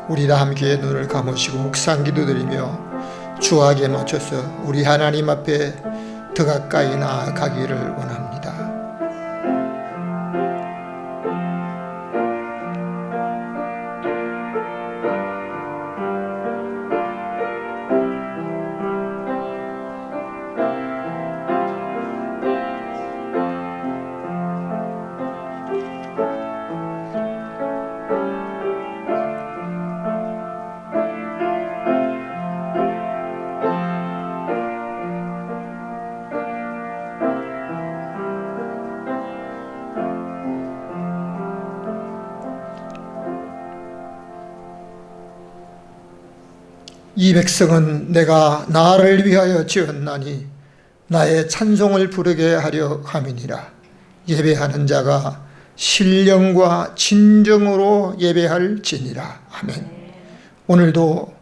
우리 다 함께 눈을 감으시고 묵상 기도드리며 주하게 맞춰서 우리 하나님 앞에 더 가까이 나아가기를 원합니다. '이 백성은 내가 나를 위하여 지었나니 나의 찬송을 부르게 하려 함이니라. 예배하는 자가 신령과 진정으로 예배할지니라.' 아멘. 오늘도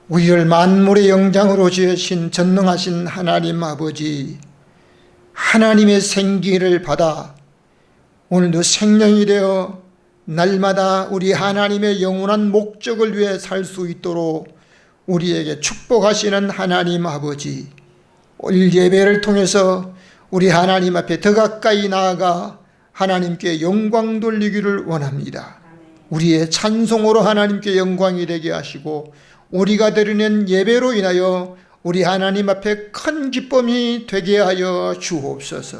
우리를 만물의 영장으로 지으신 전능하신 하나님 아버지, 하나님의 생기를 받아 오늘도 생명이 되어 날마다 우리 하나님의 영원한 목적을 위해 살 수 있도록 우리에게 축복하시는 하나님 아버지, 오늘 예배를 통해서 우리 하나님 앞에 더 가까이 나아가 하나님께 영광 돌리기를 원합니다. 우리의 찬송으로 하나님께 영광이 되게 하시고 우리가 드리는 예배로 인하여 우리 하나님 앞에 큰 기쁨이 되게 하여 주옵소서.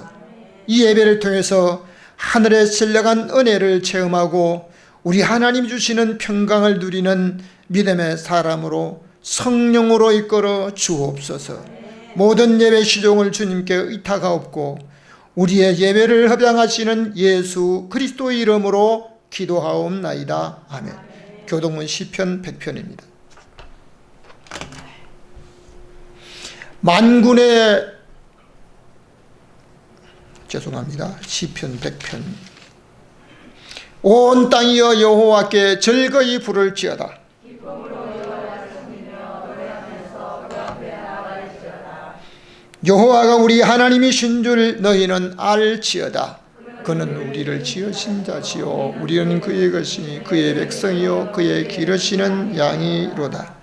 이 예배를 통해서 하늘의 신령한 은혜를 체험하고 우리 하나님 주시는 평강을 누리는 믿음의 사람으로 성령으로 이끌어 주옵소서. 모든 예배 시종을 주님께 의탁하옵고 우리의 예배를 협양하시는 예수 그리스도의 이름으로 기도하옵나이다. 아멘. 교동문 시편 100편입니다. 만군의 시편 100편. 온 땅이여 여호와께 즐거이 부를지어다. 여호와가 우리 하나님이신 줄 너희는 알지어다. 그는 우리를 지으신 자지요 우리는 그의 것이니 그의 백성이요 그의 기르시는 양이로다.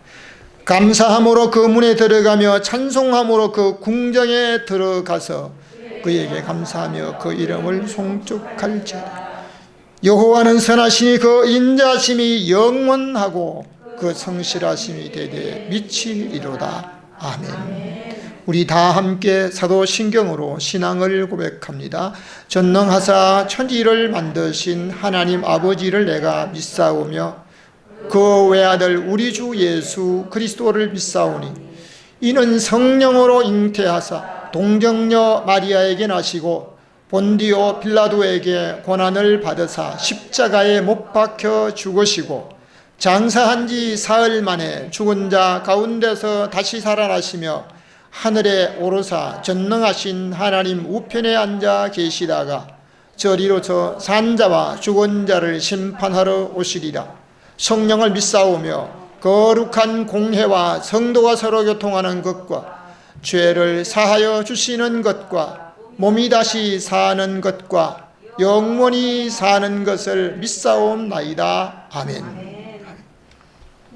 감사함으로 그 문에 들어가며 찬송함으로 그 궁정에 들어가서 그에게 감사하며 그 이름을 송축할지어다. 여호와는 선하시니 그 인자심이 영원하고 그 성실하심이 대대 미치리로다. 아멘. 우리 다 함께 사도신경으로 신앙을 고백합니다. 전능하사 천지를 만드신 하나님 아버지를 내가 믿사오며 그 외아들 우리 주 예수 그리스도를 믿사오니 이는 성령으로 잉태하사 동정녀 마리아에게 나시고 본디오 빌라도에게 고난을 받으사 십자가에 못 박혀 죽으시고 장사한 지 사흘 만에 죽은 자 가운데서 다시 살아나시며 하늘에 오르사 전능하신 하나님 우편에 앉아 계시다가 저리로서 산자와 죽은 자를 심판하러 오시리라. 성령을 믿사오며 거룩한 공회와 성도가 서로 교통하는 것과 죄를 사하여 주시는 것과 몸이 다시 사는 것과 영원히 사는 것을 믿사옵나이다. 아멘.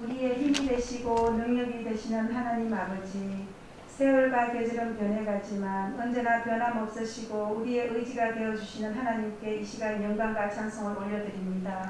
우리의 힘이 되시고 능력이 되시는 하나님 아버지, 세월과 계절은 변해가지만 언제나 변함없으시고 우리의 의지가 되어주시는 하나님께 이 시간 영광과 찬송을 올려드립니다.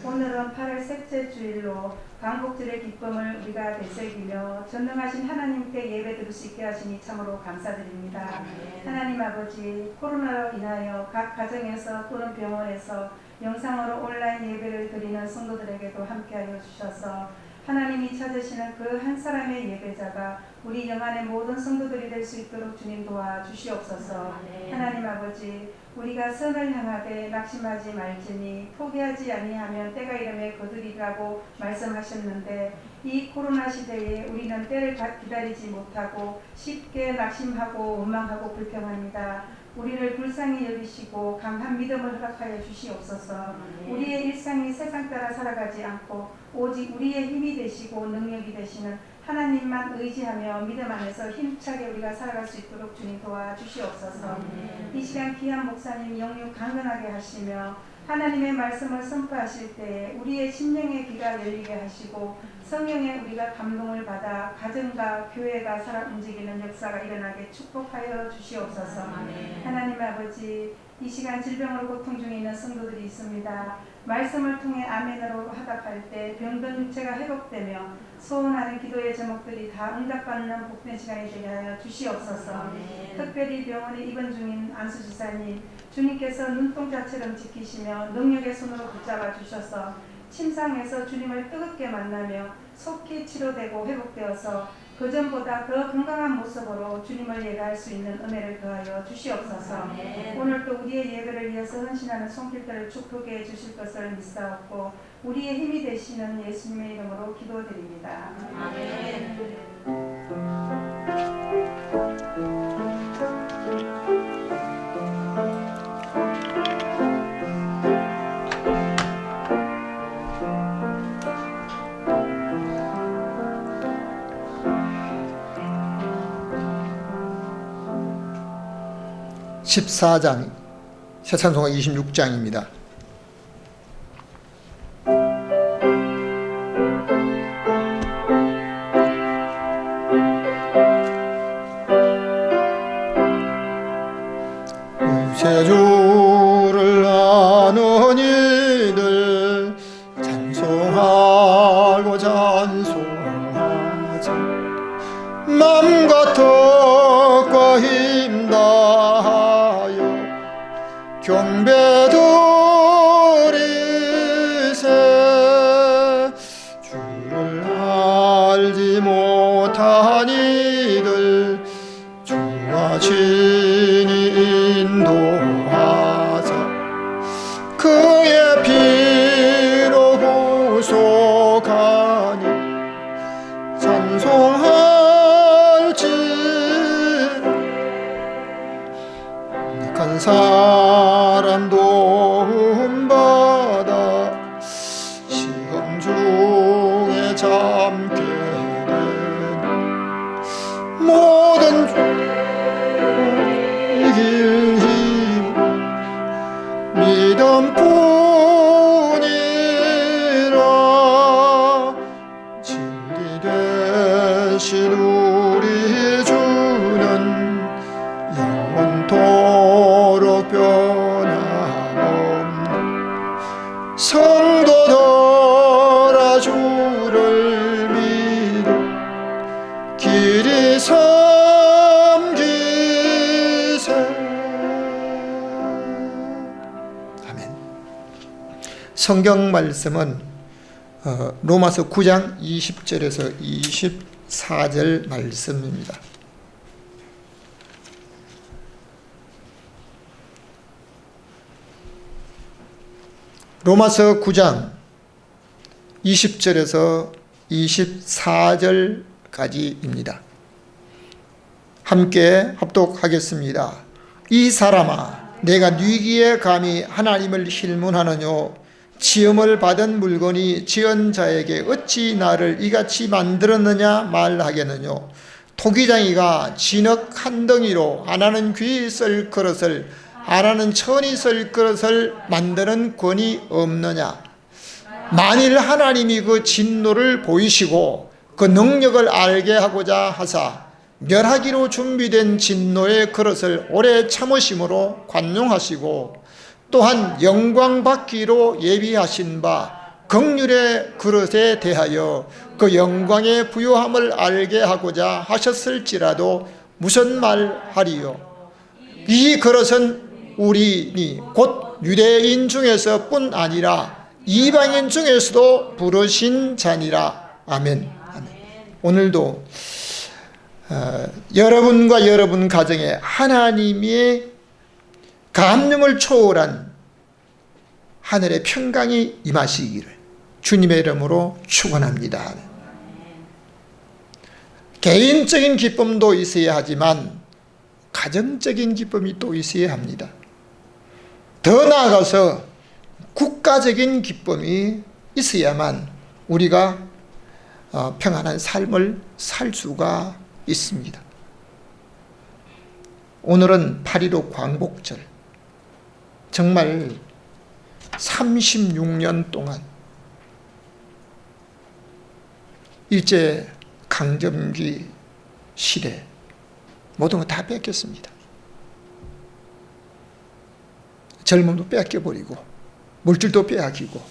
오늘은 8월 셋째 주일로 광복절의 기쁨을 우리가 되새기며 전능하신 하나님께 예배드릴 수 있게 하시니 참으로 감사드립니다. 하나님 아버지, 코로나로 인하여 각 가정에서 또는 병원에서 영상으로 온라인 예배를 드리는 성도들에게도 함께하여 주셔서 하나님이 찾으시는 그 한 사람의 예배자가 우리 영안의 모든 성도들이 될 수 있도록 주님 도와주시옵소서. 하나님 아버지, 우리가 선을 향하되 낙심하지 말지니 포기하지 아니하면 때가 이르매 거두리라고 말씀하셨는데 이 코로나 시대에 우리는 때를 기다리지 못하고 쉽게 낙심하고 원망하고 불평합니다. 우리를 불쌍히 여기시고 강한 믿음을 허락하여 주시옵소서. 우리의 일상이 세상 따라 살아가지 않고 오직 우리의 힘이 되시고 능력이 되시는 하나님만 의지하며 믿음 안에서 힘차게 우리가 살아갈 수 있도록 주님 도와주시옵소서. 이 시간 귀한 목사님 영육 강건하게 하시며 하나님의 말씀을 선포하실 때에 우리의 심령의 귀가 열리게 하시고 성령의 우리가 감동을 받아 가정과 교회가 살아 움직이는 역사가 일어나게 축복하여 주시옵소서. 하나님 아버지, 이 시간 질병으로 고통 중에 있는 성도들이 있습니다. 말씀을 통해 아멘으로 화답할 때 병든 육체가 회복되며 소원하는 기도의 제목들이 다 응답받는 복된 시간이 되게 하여 주시옵소서. 특별히 병원에 입원 중인 안수지사님, 주님께서 눈동자처럼 지키시며 능력의 손으로 붙잡아 주셔서 침상에서 주님을 뜨겁게 만나며 속히 치료되고 회복되어서 그전보다 더 건강한 모습으로 주님을 예배할 수 있는 은혜를 더하여 주시옵소서. 오늘도 우리의 예배를 위해서 헌신하는 손길들을 축복해 주실 것을 믿사옵고 우리의 힘이 되시는 예수님의 이름으로 기도드립니다. 아멘. 14장, 새찬송가 26장입니다. 구세주를 아는 이들 찬송하고 찬송하자. 맘과 턱과 힘 다하여 경배드리세. 주를 알지 못한 이들 주와 친히 인도하사. 그의 피로 구속하니 찬송할지. 한 사람 도움받아 시험 중에 잠게 되는 모든 이길 힘 믿음뿐이라. 진리 되신 우리 주는 영원토록 변함없는 성도들아 주를 믿어 길이 섬기세. 아멘. 성경 말씀은 로마서 9장 20절에서 24절 말씀입니다. 로마서 9장 20절에서 24절까지입니다. 함께 합독하겠습니다. 이 사람아, 내가 뉘기에 감히 하나님을 힐문하느뇨. 지음을 받은 물건이 지은 자에게 어찌 나를 이같이 만들었느냐 말하겠느뇨. 토기장이가 진흙 한 덩이로 안 하는 귀 쓸 그릇을 안 하는 천이 쓸 그릇을 만드는 권이 없느냐. 만일 하나님이 그 진노를 보이시고 그 능력을 알게 하고자 하사 멸하기로 준비된 진노의 그릇을 오래 참으심으로 관용하시고 또한 영광 받기로 예비하신 바 긍휼의 그릇에 대하여 그 영광의 부요함을 알게 하고자 하셨을지라도 무슨 말하리요. 이 그릇은 우리니 곧 유대인 중에서 뿐 아니라 이방인 중에서도 부르신 자니라. 아멘. 오늘도 여러분과 여러분 가정에 하나님의 감명을 초월한 하늘의 평강이 임하시기를 주님의 이름으로 축원합니다. 개인적인 기쁨도 있어야 하지만 가정적인 기쁨이 또 있어야 합니다. 더 나아가서 국가적인 기쁨이 있어야만 우리가 평안한 삶을 살 수가 있습니다. 오늘은 8.15 광복절. 정말 36년 동안 일제 강점기 시대 모든 거 다 뺏겼습니다. 젊음도 뺏겨버리고 물질도 빼앗기고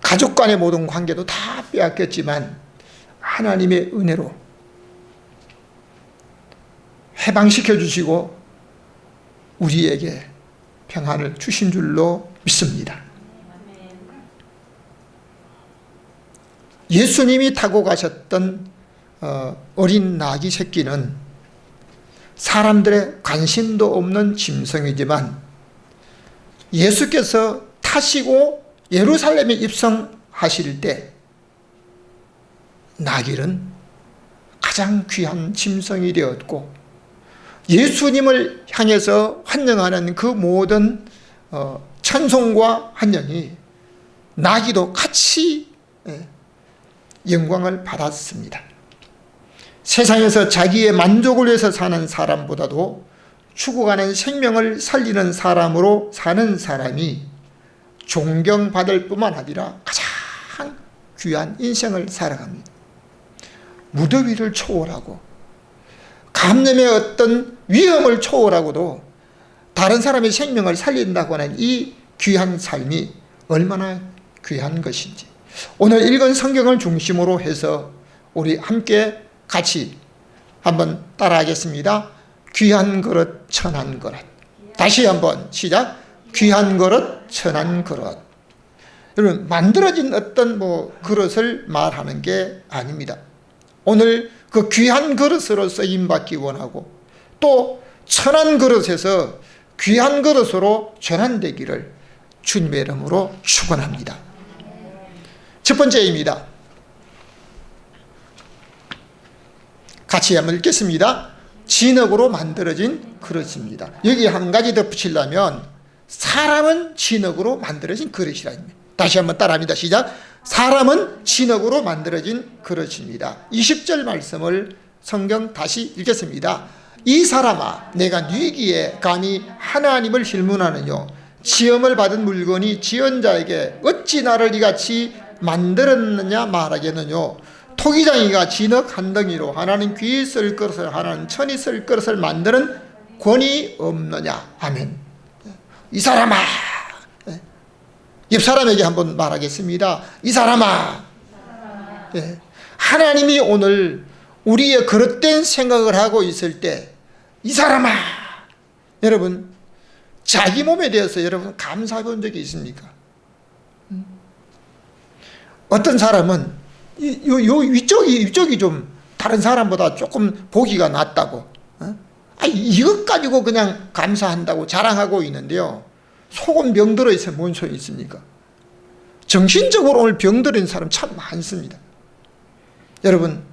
가족 간의 모든 관계도 다 빼앗겼지만 하나님의 은혜로 해방시켜 주시고 우리에게 평안을 주신 줄로 믿습니다. 예수님이 타고 가셨던 어린 나귀 새끼는 사람들의 관심도 없는 짐승이지만 예수께서 타시고 예루살렘에 입성하실 때 나귀는 가장 귀한 짐승이 되었고 예수님을 향해서 환영하는 그 모든 찬송과 환영이 나귀도 같이 영광을 받았습니다. 세상에서 자기의 만족을 위해서 사는 사람보다도 죽어가는 생명을 살리는 사람으로 사는 사람이 존경받을 뿐만 아니라 가장 귀한 인생을 살아갑니다. 무더위를 초월하고 감염의 어떤 위험을 초월하고도 다른 사람의 생명을 살린다고 하는 이 귀한 삶이 얼마나 귀한 것인지 오늘 읽은 성경을 중심으로 해서 우리 함께 같이 한번 따라하겠습니다. 귀한 그릇 천한 그릇. 다시 한번 시작. 귀한 그릇 천한 그릇. 여러분 만들어진 어떤 그릇을 말하는 게 아닙니다. 오늘 그 귀한 그릇으로 쓰임받기 원하고 또 천한 그릇에서 귀한 그릇으로 전환되기를 주님의 이름으로 축원합니다. 첫 번째입니다. 같이 한번 읽겠습니다. 진흙으로 만들어진 그릇입니다. 여기 한 가지 덧붙이려면 사람은 진흙으로 만들어진 그릇이라 합니다. 다시 한번 따라합니다. 시작. 사람은 진흙으로 만들어진 그릇입니다. 20절 말씀을 성경 다시 읽겠습니다. 이 사람아 내가 네기에 감히 하나님을 질문하느뇨 지음을 받은 물건이 지은 자에게 어찌 나를 이같이 만들었느냐 말하겠느뇨 토기장이가 진흙 한 덩이로 하나는 귀 쓸 그릇을 하나는 천이 쓸 그릇을 만드는 권위 없느냐. 아멘. 이 사람아 옆 사람에게 한번 말하겠습니다. 이 사람아 하나님이 오늘 우리의 그릇된 생각을 하고 있을 때 이 사람아 여러분 자기 몸에 대해서 여러분 감사해 본 적이 있습니까? 어떤 사람은 요 위쪽이 좀 다른 사람보다 조금 보기가 낫다고 이것 가지고 그냥 감사한다고 자랑하고 있는데요. 속은 병들어 있어요. 뭔 소용이 있습니까? 정신적으로 오늘 병들은 사람 참 많습니다. 여러분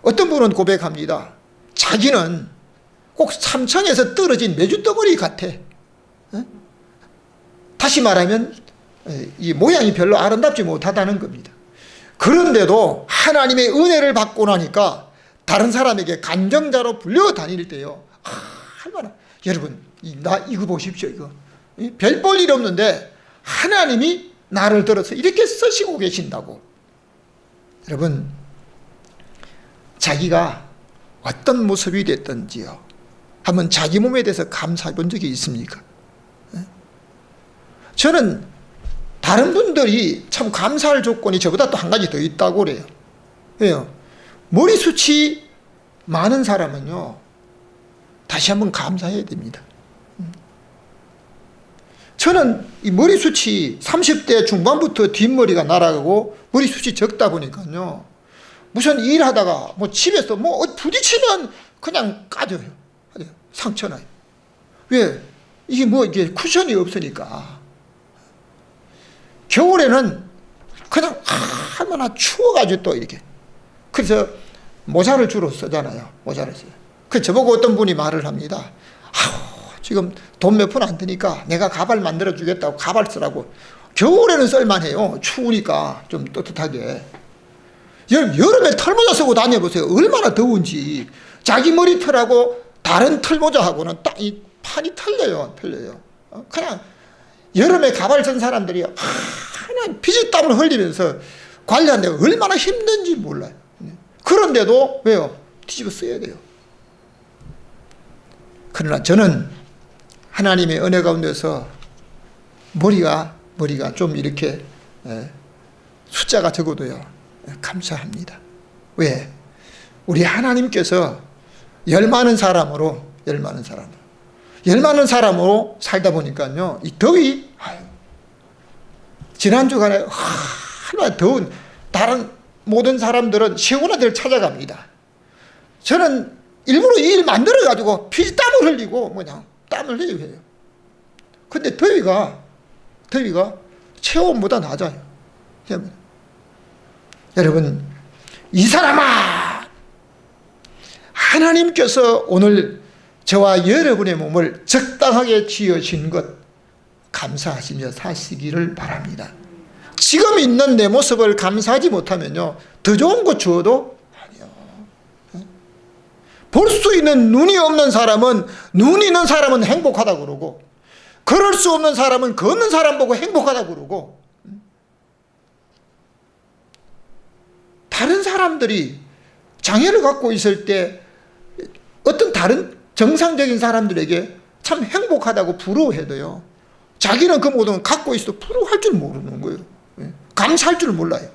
어떤 분은 고백합니다. 자기는 꼭 삼청에서 떨어진 메주덩어리 같아. 다시 말하면 이 모양이 별로 아름답지 못하다는 겁니다. 그런데도 하나님의 은혜를 받고 나니까 다른 사람에게 간정자로 불려다닐 때요. 얼마나 여러분 나 이거 보십시오. 이거 별 볼 일 없는데 하나님이 나를 들어서 이렇게 쓰시고 계신다고. 여러분 자기가 어떤 모습이 됐든지요. 한번 자기 몸에 대해서 감사해 본 적이 있습니까? 저는 다른 분들이 참 감사할 조건이 저보다 또 한 가지 더 있다고 그래요. 왜요? 머리숱이 많은 사람은요. 다시 한번 감사해야 됩니다. 저는 이 머리숱이 30대 중반부터 뒷머리가 날아가고 머리숱이 적다 보니까요. 무슨 일하다가 집에서 부딪히면 그냥 까져요. 상처나요. 왜? 이게 이게 쿠션이 없으니까. 겨울에는 그냥 얼마나 추워가지고 또 이렇게. 그래서 모자를 주로 쓰잖아요. 모자를 써요. 그 저보고 어떤 분이 말을 합니다. 지금 돈 몇 푼 안 드니까 내가 가발 만들어 주겠다고 가발 쓰라고. 겨울에는 쓸만해요. 추우니까 좀 떳떳하게. 여름에 털모자 쓰고 다녀보세요. 얼마나 더운지. 자기 머리털하고 다른 털모자하고는 딱 이 판이 틀려요. 그냥 여름에 가발 쓴 사람들이 그냥 피지땀을 흘리면서 관리하는데 얼마나 힘든지 몰라요. 그런데도 왜요? 뒤집어 써야 돼요. 그러나 저는 하나님의 은혜 가운데서 머리가 좀 이렇게 숫자가 적어도요 감사합니다. 왜? 우리 하나님께서 열 많은 사람으로 살다 보니까요 이 더위, 지난 주간에 얼마나 더운, 다른 모든 사람들은 시원한 데를 찾아갑니다. 저는 일부러 이 일 만들어 가지고 피땀을 흘리고 그냥 땀을 흘리고 해요. 근데 더위가 체온보다 낮아요. 여러분, 이 사람아, 하나님께서 오늘 저와 여러분의 몸을 적당하게 지어진 것 감사하시며 사시기를 바랍니다. 지금 있는 내 모습을 감사하지 못하면요 더 좋은 거 주어도 아니요. 볼 수 있는 눈이 없는 사람은 눈 있는 사람은 행복하다고 그러고, 걸을 수 없는 사람은 걷는 사람 보고 행복하다고 그러고, 다른 사람들이 장애를 갖고 있을 때 어떤 다른 정상적인 사람들에게 참 행복하다고 부러워해도요 자기는 그 모든 걸 갖고 있어도 부러워할 줄 모르는 거예요. 감사할 줄 몰라요.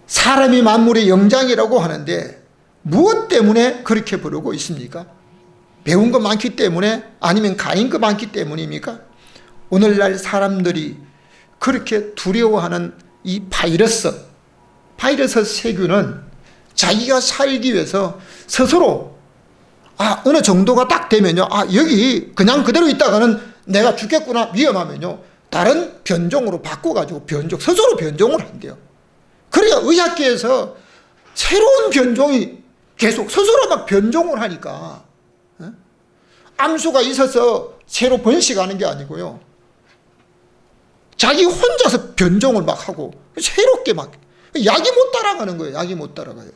사람이 만물의 영장이라고 하는데 무엇 때문에 그렇게 부르고 있습니까? 배운 거 많기 때문에, 아니면 가인 거 많기 때문입니까? 오늘날 사람들이 그렇게 두려워하는 이 바이러스 세균은 자기가 살기 위해서 스스로 어느 정도가 딱 되면요 여기 그냥 그대로 있다가는 내가 죽겠구나, 위험하면요 다른 변종으로 바꿔가지고 스스로 변종을 한대요. 그러니까 의학계에서 새로운 변종이 계속 스스로 막 변종을 하니까 암수가 있어서 새로 번식하는 게 아니고요 자기 혼자서 변종을 막 하고 새롭게 막 약이 못 따라가는 거예요. 약이 못 따라가요.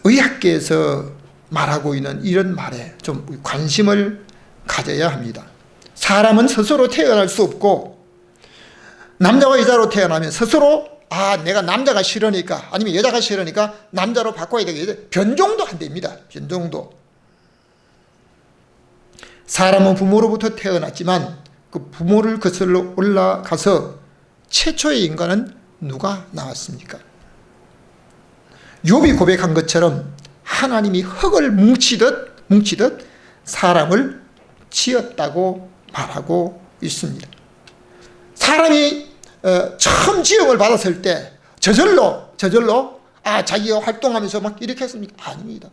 의학계에서 말하고 있는 이런 말에 좀 관심을 가져야 합니다. 사람은 스스로 태어날 수 없고, 남자와 여자로 태어나면 스스로 내가 남자가 싫으니까, 아니면 여자가 싫으니까 남자로 바꿔야 되겠다, 변종도 안 됩니다. 변종도. 사람은 부모로부터 태어났지만 그 부모를 거슬러 올라가서 최초의 인간은 누가 나왔습니까? 욥이 고백한 것처럼 하나님이 흙을 뭉치듯 사람을 지었다고 말하고 있습니다. 사람이 처음 지음을 받았을 때 저절로 자기가 활동하면서 막 이렇게 했습니까? 아닙니다.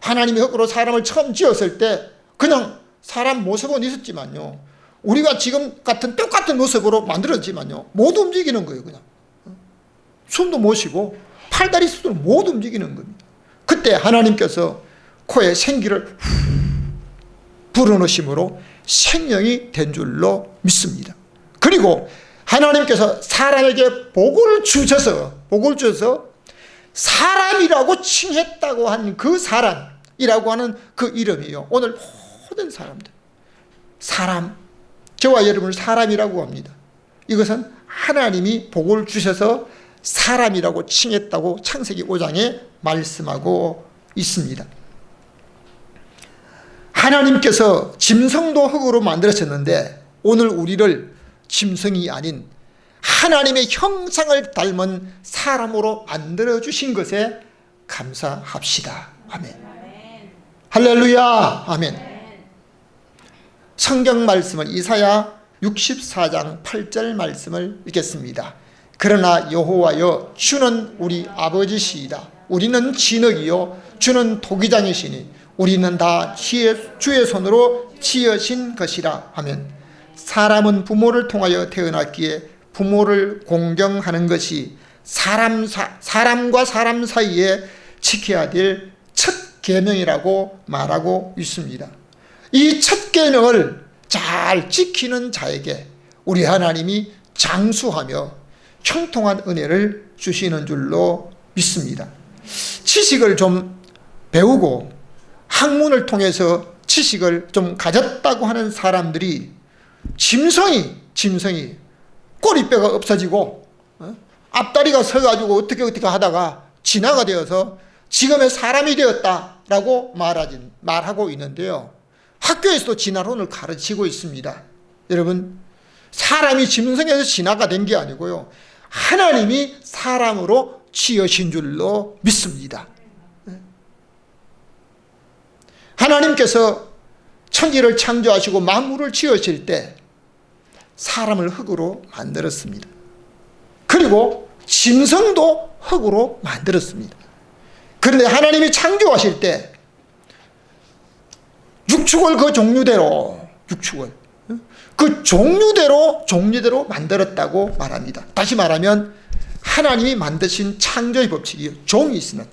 하나님이 흙으로 사람을 처음 지었을 때 그냥 사람 모습은 있었지만요 우리가 지금 같은 똑같은 모습으로 만들었지만요 못 움직이는 거예요. 그냥 숨도 못 쉬고 팔다리 수도 못 움직이는 겁니다. 그때 하나님께서 코에 생기를 불어넣으심으로 생명이 된 줄로 믿습니다. 그리고 하나님께서 사람에게 복을 주셔서 사람이라고 칭했다고 한 그 사람이라고 하는 그 이름이요 오늘 모든 사람들, 저와 여러분을 사람이라고 합니다. 이것은 하나님이 복을 주셔서 사람이라고 칭했다고 창세기 5장에 말씀하고 있습니다. 하나님께서 짐승도 흙으로 만들으셨는데 오늘 우리를 짐승이 아닌 하나님의 형상을 닮은 사람으로 만들어주신 것에 감사합시다. 아멘. 할렐루야. 아멘. 성경 말씀은 이사야 64장 8절 말씀을 읽겠습니다. 그러나 여호와여 주는 우리 아버지시이다. 우리는 진흙이요 주는 토기장이시니 우리는 다 주의 손으로 지으신 것이라 하면, 사람은 부모를 통하여 태어났기에 부모를 공경하는 것이 사람과 사람 사이에 지켜야 될 첫 계명이라고 말하고 있습니다. 이 첫 계명을 잘 지키는 자에게 우리 하나님이 장수하며 형통한 은혜를 주시는 줄로 믿습니다. 지식을 좀 배우고 학문을 통해서 지식을 좀 가졌다고 하는 사람들이 짐승이 꼬리뼈가 없어지고 앞다리가 서가지고 어떻게 하다가 진화가 되어서 지금의 사람이 되었다라고 말하고 있는데요. 학교에서도 진화론을 가르치고 있습니다. 여러분, 사람이 짐승에서 진화가 된 게 아니고요, 하나님이 사람으로 지으신 줄로 믿습니다. 하나님께서 천지를 창조하시고 만물을 지으실 때 사람을 흙으로 만들었습니다. 그리고 짐승도 흙으로 만들었습니다. 그런데 하나님이 창조하실 때 육축을 그 종류대로 종류대로 만들었다고 말합니다. 다시 말하면 하나님이 만드신 창조의 법칙이 종이 있습니다.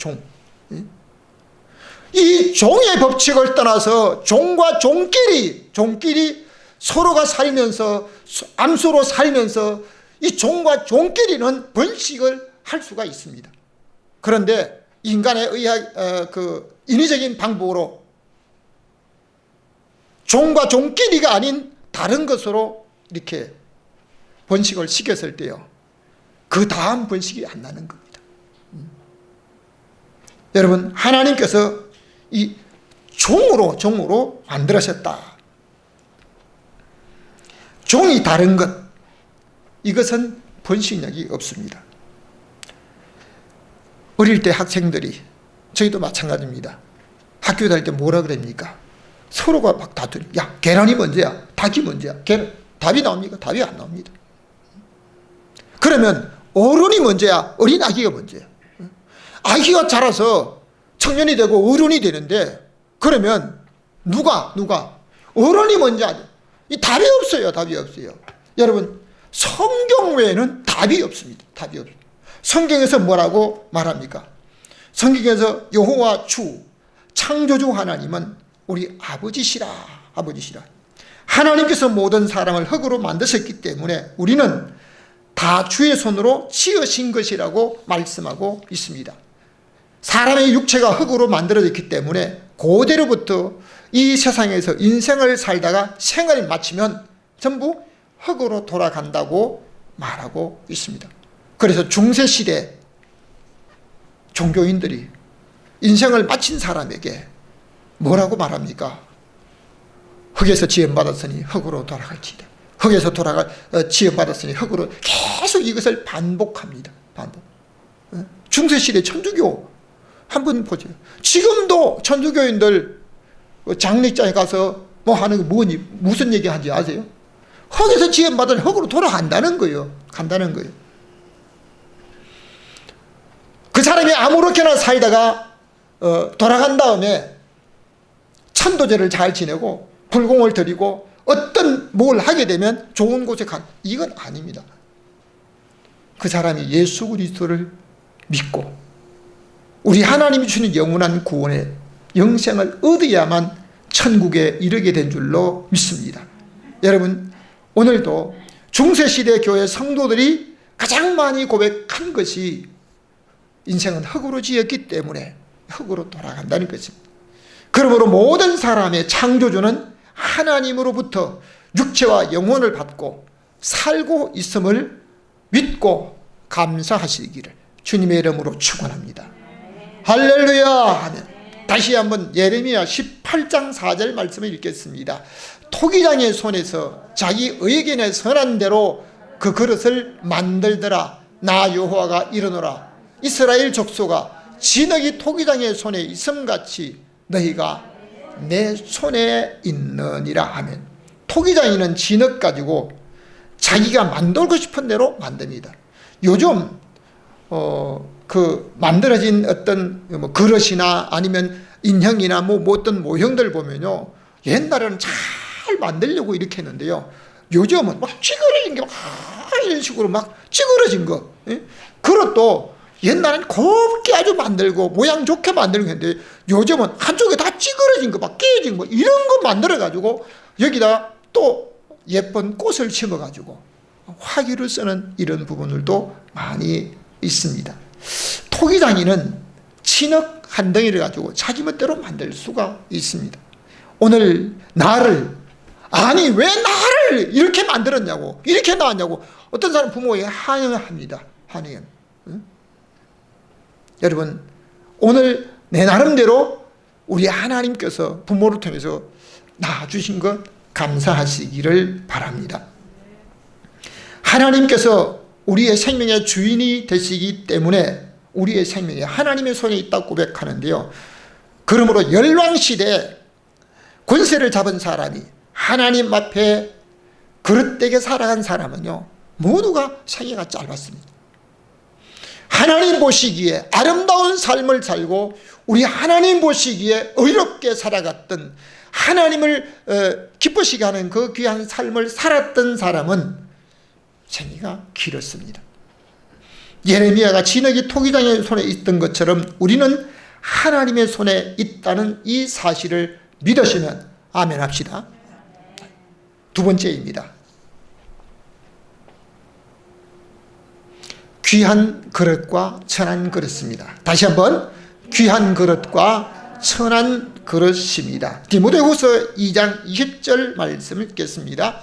이 종의 법칙을 떠나서 종과 종끼리 서로가 살면서 암수로 살면서 이 종과 종끼리는 번식을 할 수가 있습니다. 그런데 인간의 인위적인 방법으로 종과 종끼리가 아닌 다른 것으로 이렇게 번식을 시켰을 때요, 그 다음 번식이 안 나는 겁니다. 여러분, 하나님께서 이 종으로 만들으셨다. 종이 다른 것, 이것은 번식력이 없습니다. 어릴 때 학생들이, 저희도 마찬가지입니다. 학교 다닐 때 뭐라 그럽니까? 서로가 막 다투니, 야, 계란이 먼저야, 닭이 먼저야. 답이 나옵니까? 답이 안 나옵니다. 그러면 어른이 먼저야, 어린 아기가 먼저야. 아기가 자라서 청년이 되고 어른이 되는데, 그러면 누가 어른이 먼저 하죠. 이 답이 없어요. 여러분, 성경 외에는 답이 없습니다. 성경에서 뭐라고 말합니까? 성경에서 여호와 주 창조주 하나님은 우리 아버지시라. 하나님께서 모든 사람을 흙으로 만드셨기 때문에 우리는 다 주의 손으로 지으신 것이라고 말씀하고 있습니다. 사람의 육체가 흙으로 만들어졌기 때문에 고대로부터 이 세상에서 인생을 살다가 생을 마치면 전부 흙으로 돌아간다고 말하고 있습니다. 그래서 중세시대 종교인들이 인생을 마친 사람에게 뭐라고 말합니까? 흙에서 지음받았으니 흙으로 돌아갈지다. 흙에서 지음받았으니 흙으로, 계속 이것을 반복합니다. 중세시대 천주교 한번 보세요. 지금도 천주교인들 장례장에 가서 뭐 하는 거 무슨 얘기 하는지 아세요? 흙에서 지음받은 흙으로 돌아간다는 거예요. 그 사람이 아무렇게나 살다가 돌아간 다음에 천도제를 잘 지내고 불공을 드리고 어떤 뭘 하게 되면 좋은 곳에 이건 아닙니다. 그 사람이 예수 그리스도를 믿고 우리 하나님이 주는 영원한 구원의 영생을 얻어야만 천국에 이르게 된 줄로 믿습니다. 여러분, 오늘도 중세시대 교회 성도들이 가장 많이 고백한 것이 인생은 흙으로 지었기 때문에 흙으로 돌아간다는 것입니다. 그러므로 모든 사람의 창조주는 하나님으로부터 육체와 영혼을 받고 살고 있음을 믿고 감사하시기를 주님의 이름으로 축원합니다. 할렐루야 하면 다시 한번 예레미야 18장 4절 말씀을 읽겠습니다. 토기장의 손에서 자기 의견에 선한 대로 그 그릇을 만들더라. 나 여호와가 이르노라. 이스라엘 족속아, 진흙이 토기장의 손에 있음같이 너희가 내 손에 있느니라 하면, 토기장이는 진흙 가지고 자기가 만들고 싶은 대로 만듭니다. 요즘 그 만들어진 어떤 뭐 그릇이나 아니면 인형이나 뭐 어떤 모형들 보면요, 옛날에는 잘 만들려고 이렇게 했는데요, 요즘은 막 찌그러진 게 막 이런 식으로 막 찌그러진 거. 예? 그릇도 옛날엔 곱게 아주 만들고 모양 좋게 만들고 했는데 요즘은 한쪽에 다 찌그러진 거 막 깨진 거 이런 거 만들어 가지고 여기다 또 예쁜 꽃을 심어 가지고 화기를 쓰는 이런 부분들도 많이 있습니다. 토기장이는 진흙 한 덩이를 가지고 자기 멋대로 만들 수가 있습니다. 오늘 나를, 아니 왜 나를 이렇게 만들었냐고, 이렇게 나왔냐고 어떤 사람 부모에게 한영합니다. 한영. 응? 여러분, 오늘 내 나름대로 우리 하나님께서 부모를 통해서 낳아주신 것 감사하시기를 바랍니다. 하나님께서 우리의 생명의 주인이 되시기 때문에 우리의 생명이 하나님의 손에 있다고 고백하는데요. 그러므로 열왕시대에 권세를 잡은 사람이 하나님 앞에 그릇되게 살아간 사람은요, 모두가 생애가 짧았습니다. 하나님 보시기에 아름다운 삶을 살고 우리 하나님 보시기에 의롭게 살아갔던, 하나님을 기쁘시게 하는 그 귀한 삶을 살았던 사람은 생애가 길었습니다. 예레미야가 진흙이 토기장의 손에 있던 것처럼 우리는 하나님의 손에 있다는 이 사실을 믿으시면 아멘 합시다. 두 번째입니다. 귀한 그릇과 천한 그릇입니다. 다시 한번, 귀한 그릇과 천한 그릇입니다. 디모데후서 2장 20절 말씀을 읽겠습니다.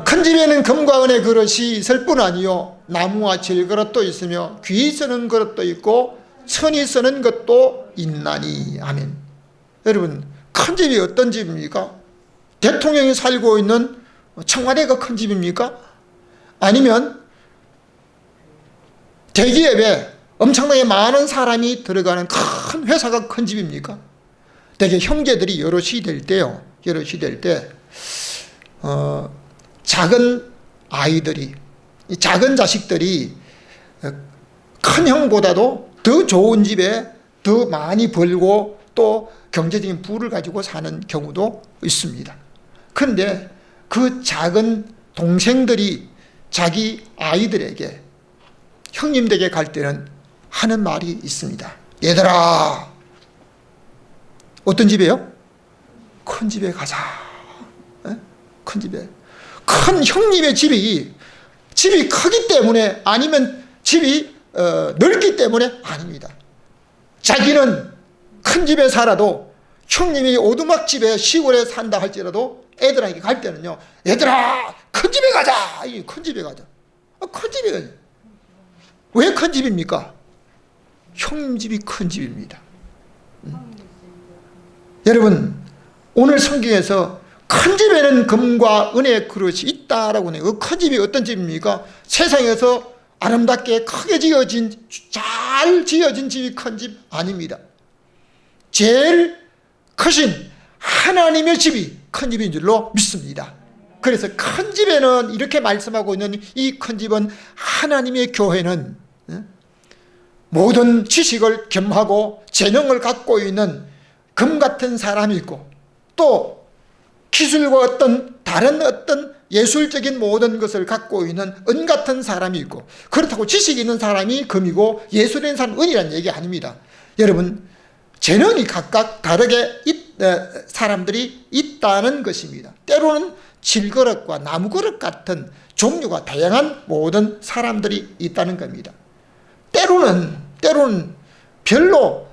큰 집에는 금과 은의 그릇이 있을 뿐 아니요 나무와 질그릇도 있으며 귀 쓰는 그릇도 있고 천이 쓰는 것도 있나니. 아멘. 여러분, 큰 집이 어떤 집입니까? 대통령이 살고 있는 청와대가 큰 집입니까? 아니면 대기업에 엄청나게 많은 사람이 들어가는 큰 회사가 큰 집입니까? 대개 형제들이 여럿이 될 때요, 여럿이 될 때 작은 아이들이, 작은 자식들이 큰 형보다도 더 좋은 집에 더 많이 벌고 또 경제적인 부를 가지고 사는 경우도 있습니다. 그런데 그 작은 동생들이 자기 아이들에게, 형님 댁에 갈 때는 하는 말이 있습니다. 얘들아, 어떤 집이에요? 큰 집에 가자. 큰 집에. 큰 형님의 집이 크기 때문에, 아니면 집이 넓기 때문에 아닙니다. 자기는 큰 집에 살아도 형님이 오두막집에 시골에 산다 할지라도 애들에게 갈 때는요, 얘들아 큰 집에 가자. 큰 집에 가자. 큰 집에 가자. 왜 큰 집입니까? 형님 집이 큰 집입니다. 여러분, 오늘 성경에서 큰 집에는 금과 은의 그릇이 있다라고 해요. 그 큰 집이 어떤 집입니까? 세상에서 아름답게 크게 지어진, 잘 지어진 집이 큰 집 아닙니다. 제일 크신 하나님의 집이 큰 집인 줄로 믿습니다. 그래서 큰 집에는 이렇게 말씀하고 있는 이 큰 집은, 하나님의 교회는 모든 지식을 겸하고 재능을 갖고 있는 금 같은 사람이 있고, 또 기술과 다른 어떤 예술적인 모든 것을 갖고 있는 은 같은 사람이 있고, 그렇다고 지식이 있는 사람이 금이고 예술인 사람은 은이라는 얘기 아닙니다. 여러분, 재능이 각각 다르게 사람들이 있다는 것입니다. 때로는 질그릇과 나무그릇 같은 종류가 다양한 모든 사람들이 있다는 겁니다. 때로는 별로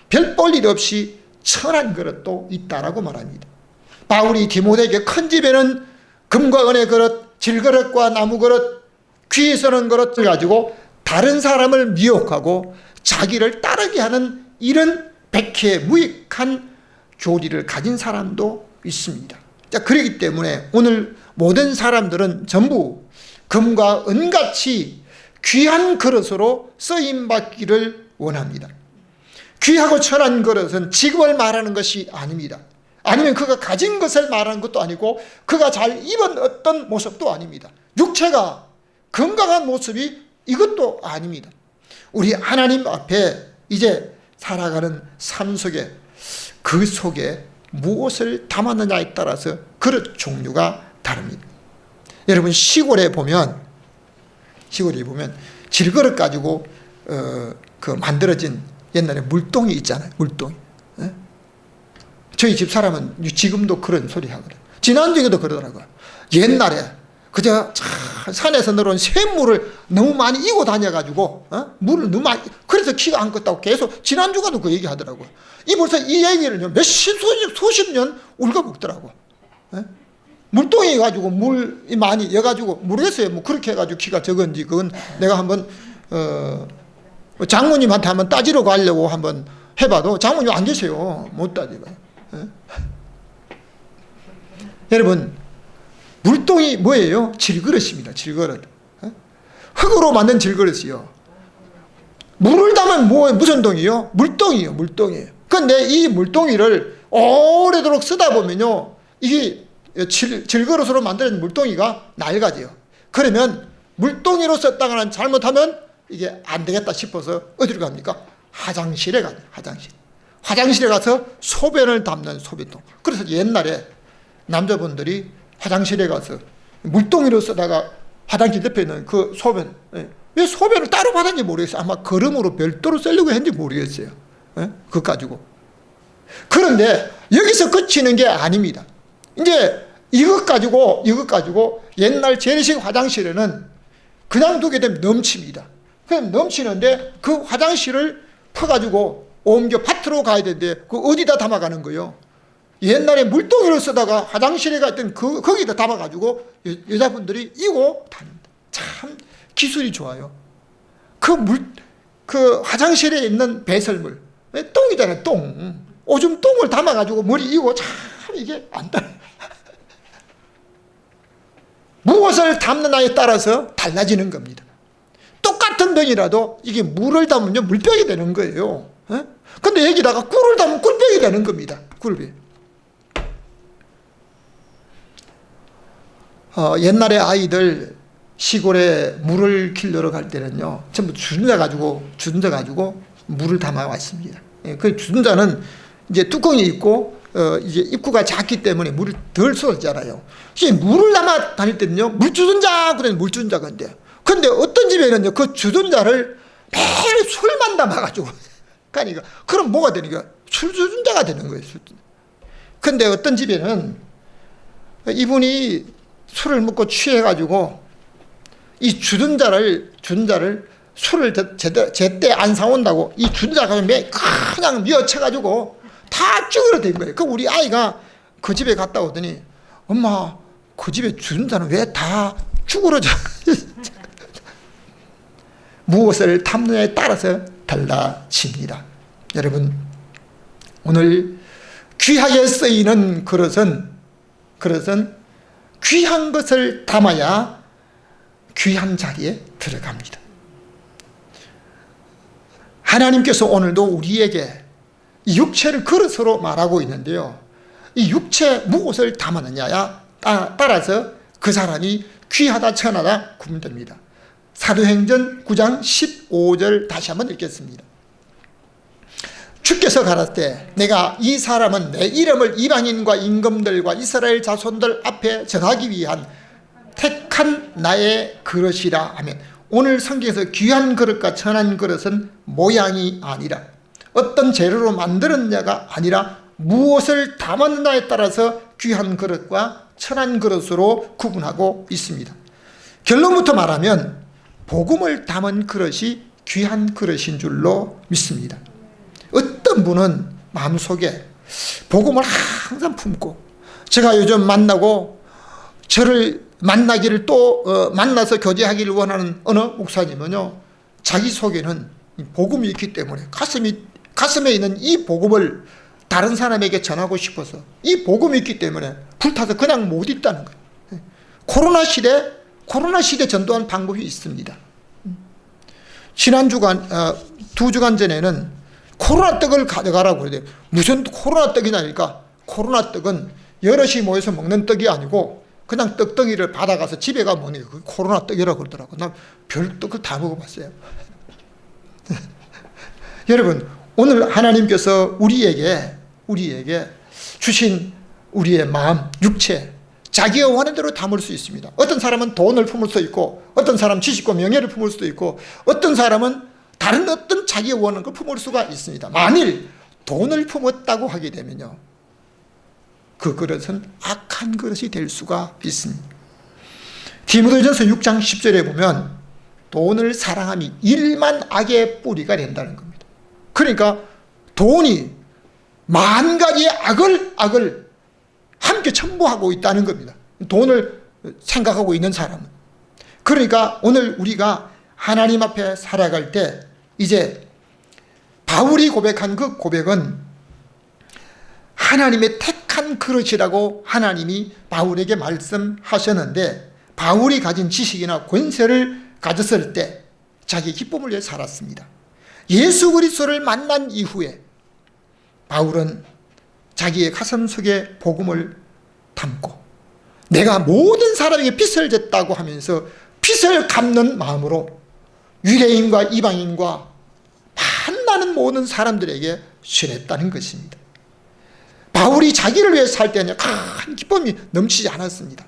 별 볼 일 없이 천한 그릇도 있다라고 말합니다. 바울이 디모데에게 큰 집에는 금과 은의 그릇, 질그릇과 나무그릇, 귀 쓰는 그릇을 가지고 다른 사람을 미혹하고 자기를 따르게 하는 이런 백해 무익한 교리를 가진 사람도 있습니다. 자, 그렇기 때문에 오늘 모든 사람들은 전부 금과 은같이 귀한 그릇으로 쓰임받기를 원합니다. 귀하고 천한 그릇은 직업을 말하는 것이 아닙니다. 아니면 그가 가진 것을 말하는 것도 아니고, 그가 잘 입은 어떤 모습도 아닙니다. 육체가 건강한 모습이 이것도 아닙니다. 우리 하나님 앞에 이제 살아가는 삶 속에, 그 속에 무엇을 담았느냐에 따라서 그릇 종류가 다릅니다. 여러분 시골에 보면 질그릇 가지고 그 만들어진 옛날에 물동이 있잖아요. 물동이. 예? 저희 집 사람은 지금도 그런 소리 하거든. 지난주에도 그러더라고요. 옛날에 그저 산에서 내려온 샘물을 너무 많이 이고 다녀가지고 물을 너무 많이, 그래서 키가 안 컸다고 계속 지난주가도 그 얘기 하더라고요. 이 벌써 이 얘기를 수십 년 우리가 먹더라고. 예? 물동이 가지고 물이 많이 여가지고 모르겠어요. 뭐 그렇게 해가지고 키가 적은지 그건 내가 한번 장모님한테 한번 따지러 가려고 한번 해봐도 장모님 안 계세요. 못 따지봐요. 예? 여러분 물동이 뭐예요? 질그릇입니다. 질그릇. 예? 흙으로 만든 질그릇이요. 물을 담은 무슨 동이요? 물동이요. 물동이에요. 그런데 이 물동이를 오래도록 쓰다 보면요, 이게 질그릇으로 만든 물동이가 낡아져요. 그러면 물동이로 썼다가 잘못하면 이게 안 되겠다 싶어서 어디로 갑니까? 화장실에 가요. 화장실에 가서 소변을 담는 소변통. 그래서 옛날에 남자분들이 화장실에 가서 물동이로 쓰다가 화장실 옆에 있는 그 소변, 왜 소변을 따로 받았는지 모르겠어요. 아마 거름으로 별도로 쓰려고 했는지 모르겠어요. 그거 가지고. 그런데 여기서 그치는 게 아닙니다. 이제 이것 가지고 옛날 재래식 화장실에는 그냥 두게 되면 넘칩니다. 그럼 넘치는데 그 화장실을 퍼가지고 옮겨 밭으로 가야 되는데 그 어디다 담아가는 거예요? 옛날에 물동이를 쓰다가 화장실에 갔던 거기다 담아가지고 여자분들이 이고 다닙니다. 참 기술이 좋아요. 그 화장실에 있는 배설물, 똥이잖아요, 똥. 오줌 똥을 담아가지고 머리 이고 참 이게 안 돼. 무엇을 담느냐에 따라서 달라지는 겁니다. 똑같은 병이라도 이게 물을 담으면 물병이 되는 거예요. 근데 여기다가 꿀을 담으면 꿀병이 되는 겁니다. 꿀병. 옛날에 아이들 시골에 물을 길러러 갈 때는요, 전부 주전자 가지고 물을 담아 왔습니다. 그 주전자는 이제 뚜껑이 있고 이제 입구가 작기 때문에 물을 덜 쏟았잖아요. 물을 담아 다닐 때는요, 물주전자 그래 물주전자가 인데요. 근데 어떤 집에는요, 그 주전자를 매일 술만 담아가지고 가니까 그럼 뭐가 되는 거야? 술주전자가 되는 거예요. 근데 어떤 집에는 이분이 술을 먹고 취해가지고 이 주전자를 술을 제때 안 사온다고 이 주전자가 그냥 미어쳐가지고 다 쭈그러든 거예요. 그 우리 아이가 그 집에 갔다 오더니 엄마 그 집에 주전자는 왜 다 쭈그러져? 무엇을 담느냐에 따라서 달라집니다. 여러분 오늘 귀하게 쓰이는 그릇은 귀한 것을 담아야 귀한 자리에 들어갑니다. 하나님께서 오늘도 우리에게 이 육체를 그릇으로 말하고 있는데요, 이 육체 무엇을 담았느냐에 따라서 그 사람이 귀하다 천하다 구분됩니다. 사도행전 9장 15절 다시 한번 읽겠습니다. 주께서 가라사대 내가 이 사람은 내 이름을 이방인과 임금들과 이스라엘 자손들 앞에 전하기 위한 택한 나의 그릇이라 하면, 오늘 성경에서 귀한 그릇과 천한 그릇은 모양이 아니라 어떤 재료로 만들었냐가 아니라 무엇을 담았느냐에 따라서 귀한 그릇과 천한 그릇으로 구분하고 있습니다. 결론부터 말하면 복음을 담은 그릇이 귀한 그릇인 줄로 믿습니다. 어떤 분은 마음속에 복음을 항상 품고, 제가 요즘 만나고 저를 만나기를 또 만나서 교제하기를 원하는 어느 목사님은요, 자기 속에는 복음이 있기 때문에 가슴에 있는 이 복음을 다른 사람에게 전하고 싶어서, 이 복음이 있기 때문에 불타서 그냥 못 있다는 거예요. 코로나 시대 전도하는 방법이 있습니다. 지난주간 2주간 전에는 코로나 떡을 가져가라고 그래요. 무슨 코로나 떡이냐니까, 코로나 떡은 여럿이 모여서 먹는 떡이 아니고 그냥 떡덩이를 받아가서 집에 가 먹는 게 그게 코로나 떡이라고 그러더라고. 난 별 떡을 다 먹어봤어요. 여러분 오늘 하나님께서 우리에게 주신 우리의 마음, 육체, 자기가 원하는 대로 담을 수 있습니다. 어떤 사람은 돈을 품을 수 있고, 어떤 사람은 지식과 명예를 품을 수도 있고, 어떤 사람은 다른 어떤 자기가 원하는 걸 품을 수가 있습니다. 만일 돈을 품었다고 하게 되면요, 그 그릇은 악한 그릇이 될 수가 있습니다. 디모데전서 6장 10절에 보면 돈을 사랑함이 일만 악의 뿌리가 된다는 겁니다. 그러니까 돈이 만 가지의 악을 함께 첨부하고 있다는 겁니다. 돈을 생각하고 있는 사람은. 그러니까 오늘 우리가 하나님 앞에 살아갈 때 이제 바울이 고백한 그 고백은 하나님의 택한 그릇이라고 하나님이 바울에게 말씀하셨는데, 바울이 가진 지식이나 권세를 가졌을 때 자기 기쁨을 위해 살았습니다. 예수 그리스도를 만난 이후에 바울은 자기의 가슴 속에 복음을 담고 내가 모든 사람에게 빚을 졌다고 하면서 빚을 갚는 마음으로 유대인과 이방인과 만나는 모든 사람들에게 전했다는 것입니다. 바울이 자기를 위해 살 때는 큰 기쁨이 넘치지 않았습니다.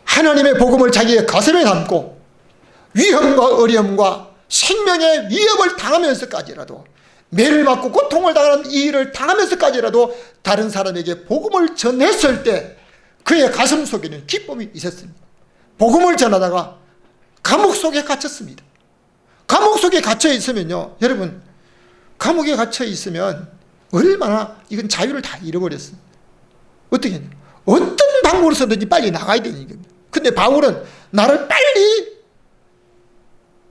하나님의 복음을 자기의 가슴에 담고 위험과 어려움과 생명의 위협을 당하면서까지라도, 매를 맞고 고통을 당하는 이 일을 당하면서까지라도 다른 사람에게 복음을 전했을 때 그의 가슴 속에는 기쁨이 있었습니다. 복음을 전하다가 감옥 속에 갇혔습니다. 감옥 속에 갇혀 있으면요, 여러분, 감옥에 갇혀 있으면 얼마나 이건 자유를 다 잃어버렸습니다. 어떻게 했냐? 어떤 방법으로서든지 빨리 나가야 되는 겁니다. 근데 바울은 나를 빨리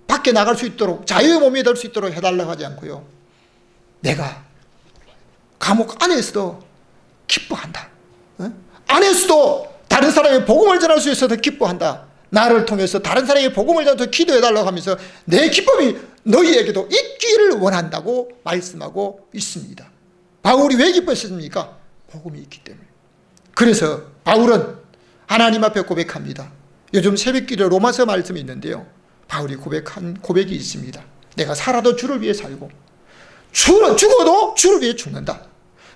밖에 나갈 수 있도록, 자유의 몸이 될 수 있도록 해달라고 하지 않고요, 내가 감옥 안에서도 기뻐한다. 안에서도 다른 사람에게 복음을 전할 수 있어서 기뻐한다. 나를 통해서 다른 사람에게 복음을 전해서 기도해달라고 하면서 내 기쁨이 너희에게도 있기를 원한다고 말씀하고 있습니다. 바울이 왜 기뻤습니까? 복음이 있기 때문에. 그래서 바울은 하나님 앞에 고백합니다. 요즘 새벽기도 로마서 말씀이 있는데요, 바울이 고백한 고백이 있습니다. 내가 살아도 주를 위해 살고 죽어도 주를 위해 죽는다.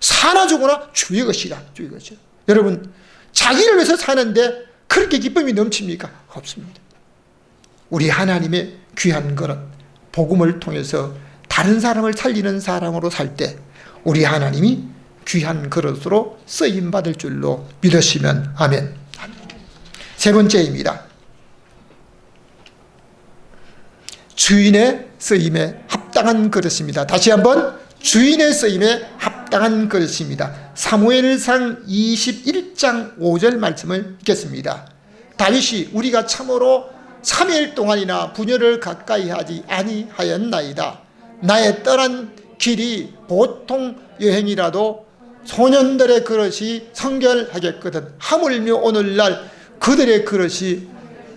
사나 죽으나 주의 것이라. 주의 것이라. 여러분, 자기를 위해서 사는데 그렇게 기쁨이 넘칩니까? 없습니다. 우리 하나님의 귀한 그릇, 복음을 통해서 다른 사람을 살리는 사람으로 살 때 우리 하나님이 귀한 그릇으로 쓰임받을 줄로 믿으시면 아멘. 세 번째입니다. 주인의 쓰임에 합당한 그릇입니다. 다시 한번, 주인의 쓰임에 합당한 그릇입니다. 사무엘상 21장 5절 말씀을 읽겠습니다. 다윗이 우리가 참으로 3일 동안이나 분열을 가까이 하지 아니하였나이다. 나의 떠난 길이 보통 여행이라도 소년들의 그릇이 성결하겠거든. 하물며 오늘날 그들의 그릇이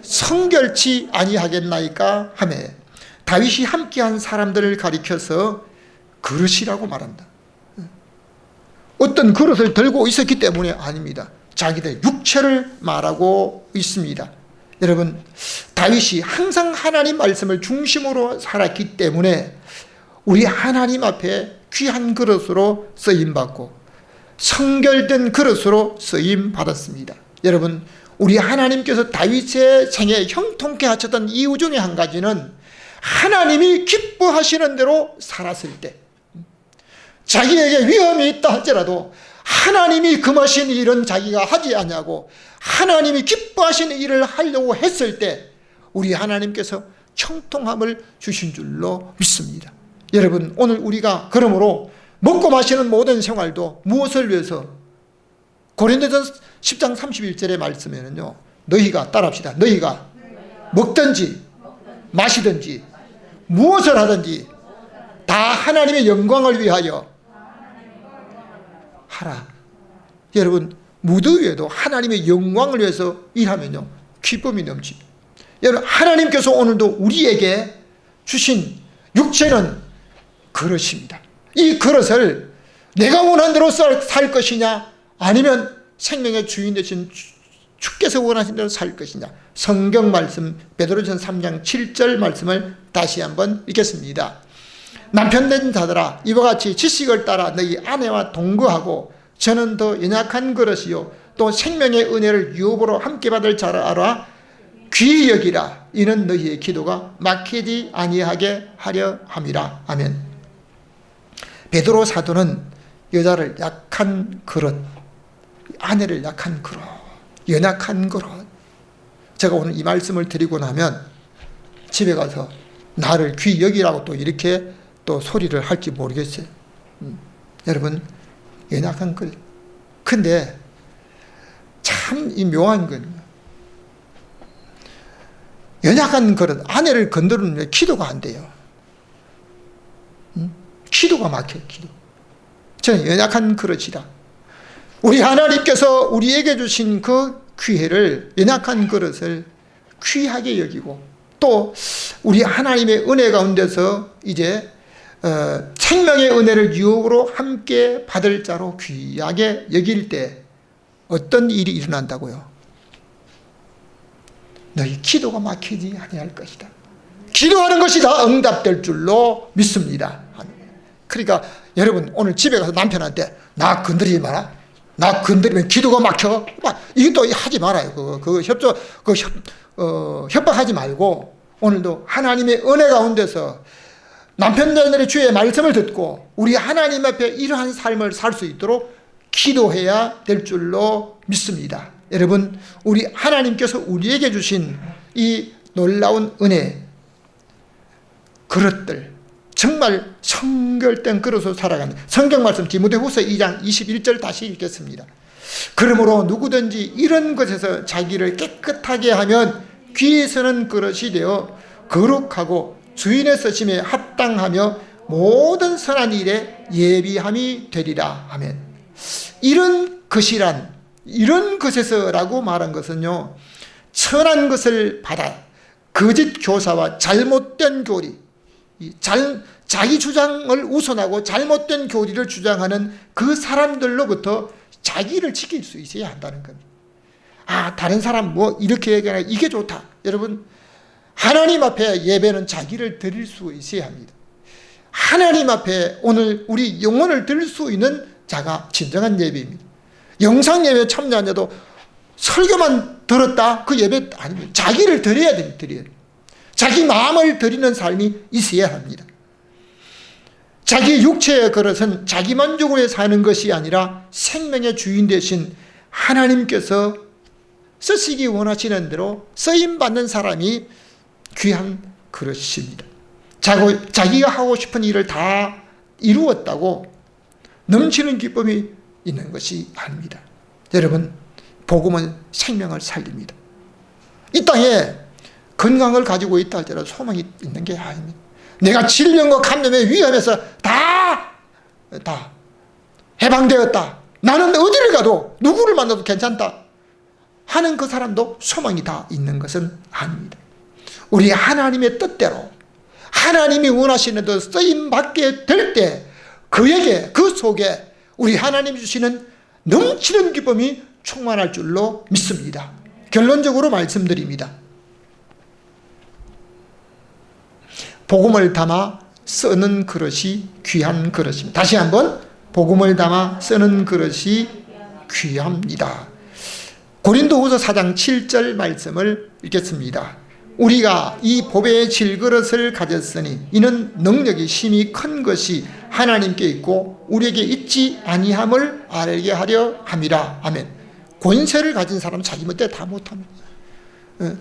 성결치 아니하겠나이까 하며, 다윗이 함께한 사람들을 가리켜서 그릇이라고 말한다. 어떤 그릇을 들고 있었기 때문에 아닙니다. 자기들 육체를 말하고 있습니다. 여러분, 다윗이 항상 하나님 말씀을 중심으로 살았기 때문에 우리 하나님 앞에 귀한 그릇으로 쓰임받고 성결된 그릇으로 쓰임받았습니다. 여러분, 우리 하나님께서 다윗의 생에 형통케 하셨던 이유 중에 한 가지는 하나님이 기뻐하시는 대로 살았을 때, 자기에게 위험이 있다 할지라도 하나님이 금하신 일은 자기가 하지 않냐고 하나님이 기뻐하시는 일을 하려고 했을 때 우리 하나님께서 형통함을 주신 줄로 믿습니다. 여러분, 오늘 우리가 그러므로 먹고 마시는 모든 생활도 무엇을 위해서? 고린도전서 10장 31절의 말씀에는요, 너희가 따라합시다. 너희가 먹든지 마시든지 무엇을 하든지 다 하나님의 영광을 위하여 하라. 여러분, 무더위에도 하나님의 영광을 위해서 일하면요, 기쁨이 넘칩니다. 여러분, 하나님께서 오늘도 우리에게 주신 육체는 그릇입니다. 이 그릇을 내가 원하는 대로 살 것이냐, 아니면 생명의 주인 되신 주께서 원하신 대로 살 것이냐. 성경 말씀 베드로전서 3장 7절 말씀을 다시 한번 읽겠습니다. 남편된 자들아, 이와 같이 지식을 따라 너희 아내와 동거하고 저는 더 연약한 그릇이요 또 생명의 은혜를 유업으로 함께 받을 자라 알아 귀히 여기라. 이는 너희의 기도가 막히지 아니하게 하려 함이라. 아멘. 베드로 사도는 여자를 약한 그릇, 아내를 약한 그릇, 연약한 그릇. 제가 오늘 이 말씀을 드리고 나면 집에 가서 나를 귀히 여기라고 또 이렇게 또 소리를 할지 모르겠어요. 여러분, 연약한 그릇. 근데 참 이 묘한 건 연약한 그릇, 아내를 건드리면 기도가 안 돼요. 기도가 막혀요. 기도. 저는 연약한 그릇이다. 우리 하나님께서 우리에게 주신 그 귀회를, 연약한 그릇을 귀하게 여기고, 또 우리 하나님의 은혜 가운데서 이제 생명의 은혜를 유혹으로 함께 받을 자로 귀하게 여길 때 어떤 일이 일어난다고요? 너희 기도가 막히지 아니할 것이다. 기도하는 것이 다 응답될 줄로 믿습니다. 그러니까 여러분, 오늘 집에 가서 남편한테 나 건드리지 마라. 나 건드리면 기도가 막혀. 이것도 하지 말아요. 협박하지 말고, 오늘도 하나님의 은혜 가운데서 남편들의 주의 말씀을 듣고 우리 하나님 앞에 이러한 삶을 살 수 있도록 기도해야 될 줄로 믿습니다. 여러분, 우리 하나님께서 우리에게 주신 이 놀라운 은혜, 그릇들, 정말 성결된 그릇으로 살아가는 성경 말씀 디모데후서 2장 21절 다시 읽겠습니다. 그러므로 누구든지 이런 것에서 자기를 깨끗하게 하면 귀에 서는 그릇이 되어 거룩하고 주인의 쓰심에 합당하며 모든 선한 일에 예비함이 되리라. 아멘. 이런 것이란, 이런 것에서라고 말한 것은요, 선한 것을 받아 거짓 교사와 잘못된 교리, 자기 주장을 우선하고 잘못된 교리를 주장하는 그 사람들로부터 자기를 지킬 수 있어야 한다는 겁니다. 다른 사람 뭐 이렇게 얘기하나 이게 좋다. 여러분, 하나님 앞에 예배는 자기를 드릴 수 있어야 합니다. 하나님 앞에 오늘 우리 영혼을 드릴 수 있는 자가 진정한 예배입니다. 영상 예배 참여하는데도 설교만 들었다 그 예배 아닙니다. 자기를 드려야 됩니다. 드려야 됩니다. 자기 마음을 드리는 삶이 있어야 합니다. 자기 육체의 그릇은 자기 만족을 위해 사는 것이 아니라 생명의 주인 되신 하나님께서 쓰시기 원하시는 대로 쓰임받는 사람이 귀한 그릇입니다. 자기가 하고 싶은 일을 다 이루었다고 넘치는 기쁨이 있는 것이 아닙니다. 여러분, 복음은 생명을 살립니다. 이 땅에 건강을 가지고 있다 할지라도 소망이 있는 게 아닙니다. 내가 질병과 감염의 위험에서 다 해방되었다. 나는 어디를 가도 누구를 만나도 괜찮다 하는 그 사람도 소망이 다 있는 것은 아닙니다. 우리 하나님의 뜻대로 하나님이 원하시는 대로 쓰임받게 될 때 그에게, 그 속에 우리 하나님이 주시는 넘치는 기쁨이 충만할 줄로 믿습니다. 결론적으로 말씀드립니다. 복음을 담아 쓰는 그릇이 귀한 그릇입니다. 다시 한번, 복음을 담아 쓰는 그릇이 귀합니다. 고린도후서 4장 7절 말씀을 읽겠습니다. 우리가 이 보배의 질그릇을 가졌으니 이는 능력이 심히 큰 것이 하나님께 있고 우리에게 있지 아니함을 알게 하려 함이라. 아멘. 권세를 가진 사람은 자기 멋대로 다 못합니다.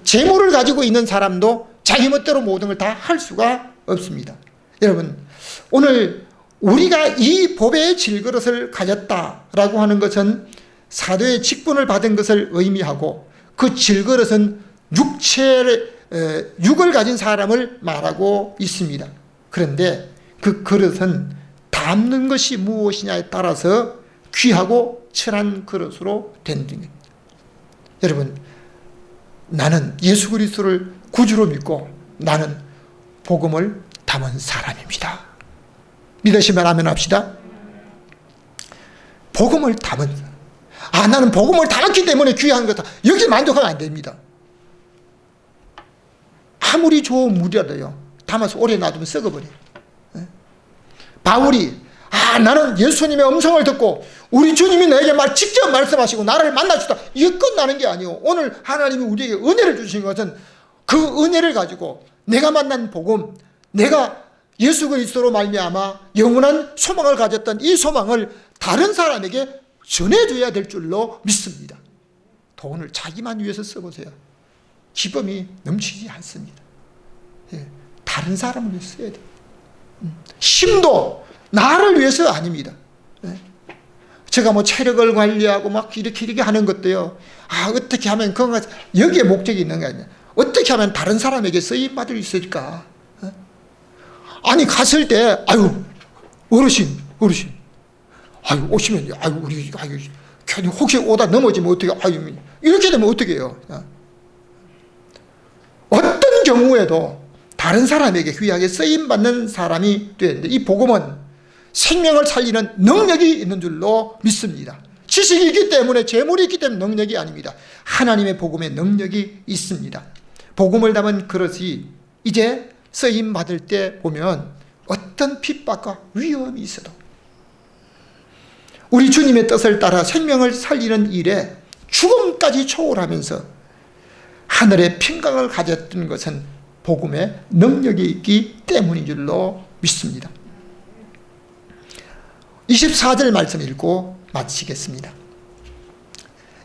재물을 가지고 있는 사람도 자기 멋대로 모든 걸 다 할 수가 없습니다. 여러분, 오늘 우리가 이 보배의 질그릇을 가졌다라고 하는 것은 사도의 직분을 받은 것을 의미하고, 그 질그릇은 육을 가진 사람을 말하고 있습니다. 그런데 그 그릇은 담는 것이 무엇이냐에 따라서 귀하고 천한 그릇으로 된 겁니다. 여러분, 나는 예수 그리스도를 구주로 믿고 나는 복음을 담은 사람입니다. 믿으시면 아멘 합시다. 복음을 담은, 나는 복음을 담았기 때문에 귀한 거다, 여기 만족하면 안 됩니다. 아무리 좋은 물이라도요, 담아서 오래 놔두면 썩어버려요. 바울이 나는 예수님의 음성을 듣고 우리 주님이 내게 직접 말씀하시고 나를 만나주다, 이게 끝나는 게 아니에요. 오늘 하나님이 우리에게 은혜를 주신 것은 그 은혜를 가지고 내가 만난 복음, 내가 예수 그리스도로 말미암아 영원한 소망을 가졌던 이 소망을 다른 사람에게 전해줘야 될 줄로 믿습니다. 돈을 자기만 위해서 써보세요. 기쁨이 넘치지 않습니다. 다른 사람을 위해서 써야 돼요. 힘도 나를 위해서 아닙니다. 제가 뭐 체력을 관리하고 막 이렇게 하는 것도요, 어떻게 하면 그건 여기에 목적이 있는 게 아니야. 어떻게 하면 다른 사람에게 쓰임받을 수 있을까? 아니, 갔을 때, 어르신, 오시면, 우리, 괜히 혹시 오다 넘어지면 어떻게, 이렇게 되면 어떻게 해요? 어떤 경우에도 다른 사람에게 귀하게 쓰임받는 사람이 되는데, 이 복음은 생명을 살리는 능력이 있는 줄로 믿습니다. 지식이 있기 때문에, 재물이 있기 때문에 능력이 아닙니다. 하나님의 복음에 능력이 있습니다. 복음을 담은 그릇이 이제 쓰임받을 때 보면 어떤 핍박과 위험이 있어도 우리 주님의 뜻을 따라 생명을 살리는 일에 죽음까지 초월하면서 하늘의 평강을 가졌던 것은 복음의 능력이 있기 때문인 줄로 믿습니다. 24절 말씀 읽고 마치겠습니다.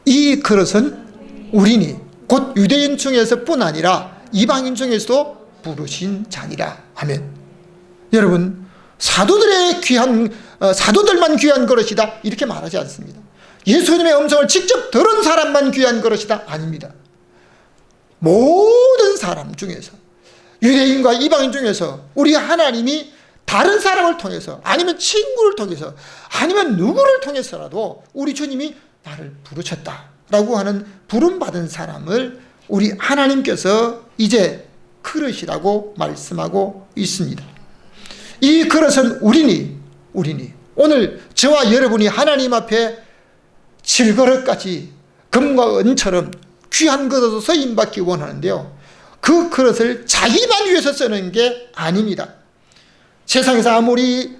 이 그릇은 우리니 곧 유대인 중에서 뿐 아니라 이방인 중에서도 부르신 자니라. 아멘. 여러분, 사도들만 귀한 그릇이다 이렇게 말하지 않습니다. 예수님의 음성을 직접 들은 사람만 귀한 그릇이다 아닙니다. 모든 사람 중에서, 유대인과 이방인 중에서 우리 하나님이 다른 사람을 통해서, 아니면 친구를 통해서, 아니면 누구를 통해서라도 우리 주님이 나를 부르셨다라고 하는 부름받은 사람을 우리 하나님께서 이제 그릇이라고 말씀하고 있습니다. 이 그릇은 우리니 오늘 저와 여러분이 하나님 앞에 질그릇까지 금과 은처럼 귀한 그릇으로 쓰임받기 원하는데요, 그 그릇을 자기만 위해서 쓰는 게 아닙니다. 세상에서 아무리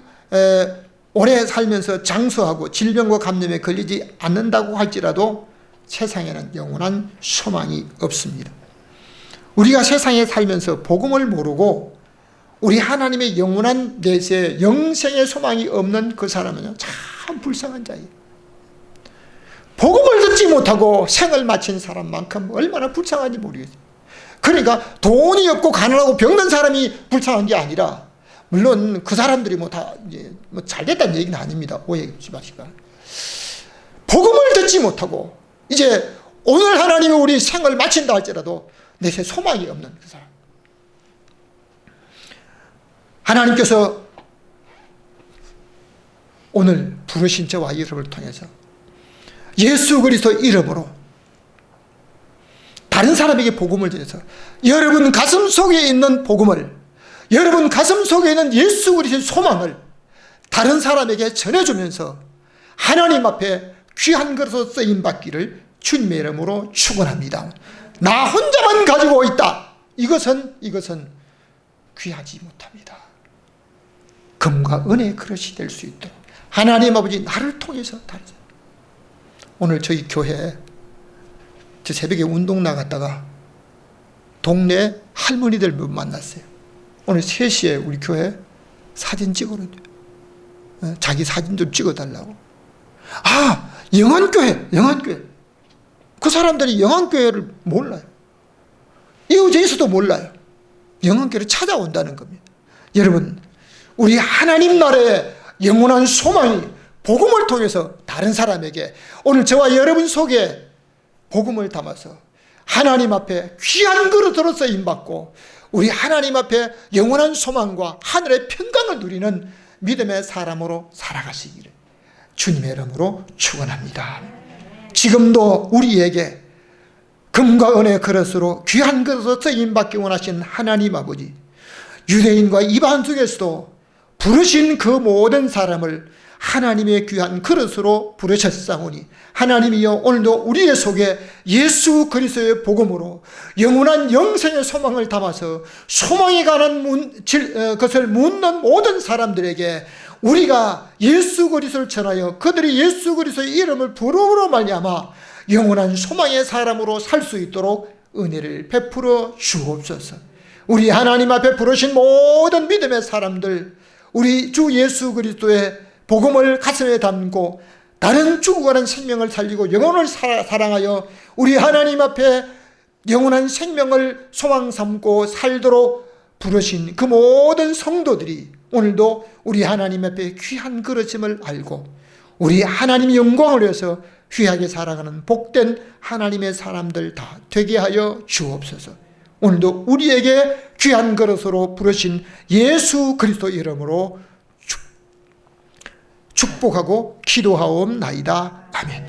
오래 살면서 장수하고 질병과 감염에 걸리지 않는다고 할지라도 세상에는 영원한 소망이 없습니다. 우리가 세상에 살면서 복음을 모르고 우리 하나님의 영원한 내세 영생의 소망이 없는 그 사람은요, 참 불쌍한 자예요. 복음을 듣지 못하고 생을 마친 사람만큼 얼마나 불쌍한지 모르겠어요. 그러니까 돈이 없고 가난하고 병든 사람이 불쌍한 게 아니라, 물론 그 사람들이 다 잘됐다는 얘기는 아닙니다. 오해하지 마시고. 복음을 듣지 못하고 이제 오늘 하나님이 우리 생을 마친다 할지라도 내세 소망이 없는 그 사람, 하나님께서 오늘 부르신 저와 여러분을 통해서 예수 그리스도 이름으로 다른 사람에게 복음을 전해서 여러분 가슴 속에 있는 복음을, 여러분 가슴 속에 있는 예수 그리스도의 소망을 다른 사람에게 전해주면서 하나님 앞에 귀한 그릇으로 쓰임받기를 주님의 이름으로 축원합니다. 나 혼자만 가지고 있다, 이것은 귀하지 못합니다. 금과 은혜의 그릇이 될 수 있도록 하나님 아버지 나를 통해서 다른 사람. 오늘 저희 교회 저 새벽에 운동 나갔다가 동네 할머니들 만났어요. 오늘 3시에 우리 교회 사진 찍으러, 자기 사진 좀 찍어달라고. 영안교회. 그 사람들이 영안교회를 몰라요. 이웃에서도 몰라요. 영안교회를 찾아온다는 겁니다. 여러분, 우리 하나님 나라의 영원한 소망이 복음을 통해서 다른 사람에게, 오늘 저와 여러분 속에 복음을 담아서 하나님 앞에 귀한 그릇으로 쓰임받고 우리 하나님 앞에 영원한 소망과 하늘의 평강을 누리는 믿음의 사람으로 살아가시기를 주님의 이름으로 축원합니다. 지금도 우리에게 금과 은혜의 그릇으로 귀한 그릇으로 쓰임받기 원하신 하나님 아버지, 유대인과 이방 중에서도 부르신 그 모든 사람을 하나님의 귀한 그릇으로 부르셨사오니 하나님이여, 오늘도 우리의 속에 예수 그리스도의 복음으로 영원한 영생의 소망을 담아서 소망에 관한 것을 묻는 모든 사람들에게 우리가 예수 그리스도를 전하여 그들이 예수 그리스도의 이름을 부름으로 말미암아 영원한 소망의 사람으로 살 수 있도록 은혜를 베풀어 주옵소서. 우리 하나님 앞에 부르신 모든 믿음의 사람들, 우리 주 예수 그리스도의 복음을 가슴에 담고 다른 죽어가는 생명을 살리고 영혼을 사랑하여 우리 하나님 앞에 영원한 생명을 소망 삼고 살도록 부르신 그 모든 성도들이 오늘도 우리 하나님 앞에 귀한 그릇임을 알고 우리 하나님의 영광을 위해서 귀하게 살아가는 복된 하나님의 사람들 다 되게 하여 주옵소서. 오늘도 우리에게 귀한 그릇으로 부르신 예수 그리스도 이름으로 축복하고 기도하옵나이다. 아멘.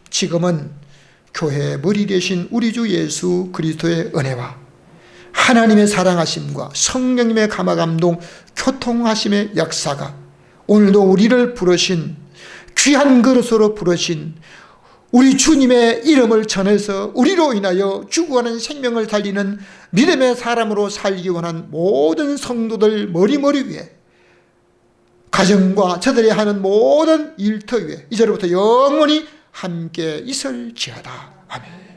지금은 교회의 머리 되신 우리 주 예수 그리스도의 은혜와 하나님의 사랑하심과 성령님의 감화감동 교통하심의 역사가 오늘도 우리를 부르신 귀한 그릇으로 부르신 우리 주님의 이름을 전해서 우리로 인하여 죽어가는 생명을 살리는 믿음의 사람으로 살기 원한 모든 성도들 머리 위에 가정과 저들이 하는 모든 일터 위에 이제로부터 영원히 함께 있을지어다. 아멘.